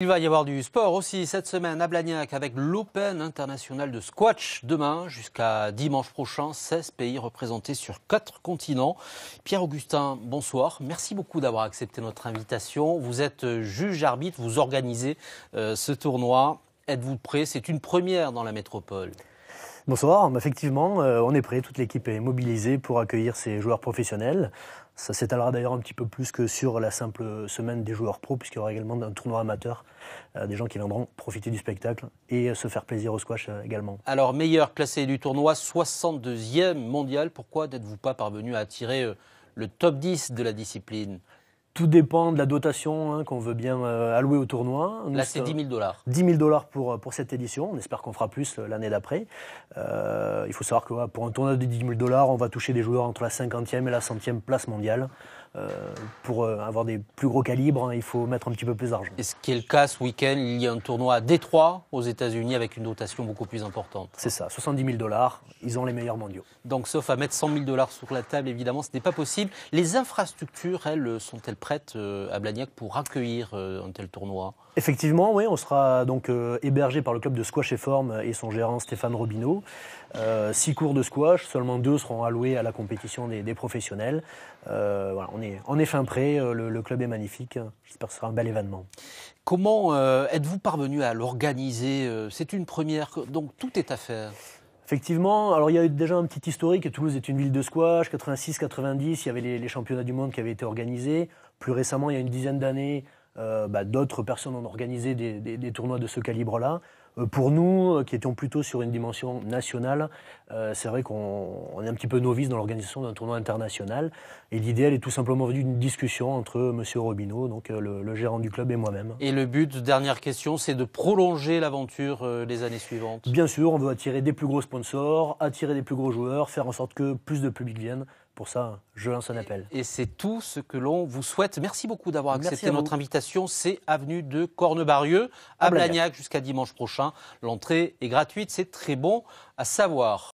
Il va y avoir du sport aussi cette semaine à Blagnac avec l'Open international de squash demain jusqu'à dimanche prochain. 16 pays représentés sur 4 continents. Pierre-Augustin, bonsoir. Merci beaucoup d'avoir accepté notre invitation. Vous êtes juge-arbitre, vous organisez ce tournoi. Êtes-vous prêt? C'est une première dans la métropole. Bonsoir, effectivement, on est prêt, toute l'équipe est mobilisée pour accueillir ces joueurs professionnels. Ça s'étalera d'ailleurs un petit peu plus que sur la simple semaine des joueurs pros, puisqu'il y aura également un tournoi amateur, des gens qui viendront profiter du spectacle et se faire plaisir au squash également. Alors, meilleur classé du tournoi, 62e mondial, pourquoi n'êtes-vous pas parvenu à attirer le top 10 de la discipline? Tout dépend de la dotation qu'on veut bien allouer au tournoi. Là, c'est 10 000 $. 10 000 $ pour cette édition. On espère qu'on fera plus l'année d'après. Il faut savoir que pour un tournoi de 10 000 $, on va toucher des joueurs entre la 50e et la 100e place mondiale. Pour avoir des plus gros calibres, il faut mettre un petit peu plus d'argent. Et ce qui est le cas ce week-end, il y a un tournoi à Détroit, aux États-Unis, avec une dotation beaucoup plus importante. C'est ça, 70 000 $. Ils ont les meilleurs mondiaux. Donc, sauf à mettre 100 000 $ sur la table, évidemment, ce n'est pas possible. Les infrastructures, elles, sont-elles prêtes à Blagnac pour accueillir un tel tournoi? Effectivement, oui, on sera donc hébergé par le club de squash et forme et son gérant Stéphane Robineau. 6 cours de squash, seulement 2 seront alloués à la compétition des professionnels. Voilà, on est fin prêt, le club est magnifique, j'espère que ce sera un bel événement. Comment êtes-vous parvenu à l'organiser? C'est une première, donc tout est à faire. Effectivement, alors il y a eu déjà un petit historique. Toulouse est une ville de squash. 86-90, il y avait les championnats du monde qui avaient été organisés. Plus récemment, il y a une dizaine d'années, d'autres personnes ont organisé des tournois de ce calibre-là. Pour nous, qui étions plutôt sur une dimension nationale, c'est vrai qu'on est un petit peu novice dans l'organisation d'un tournoi international. Et l'idée, elle est tout simplement venue d'une discussion entre M. Robineau, donc le gérant du club, et moi-même. Et le but, dernière question, c'est de prolonger l'aventure les années suivantes? Bien sûr, on veut attirer des plus gros sponsors, attirer des plus gros joueurs, faire en sorte que plus de public vienne. Pour ça, je lance un appel. Et c'est tout ce que l'on vous souhaite. Merci beaucoup d'avoir accepté notre invitation. C'est avenue de Cornebarieux à Blagnac jusqu'à dimanche prochain. L'entrée est gratuite, c'est très bon à savoir.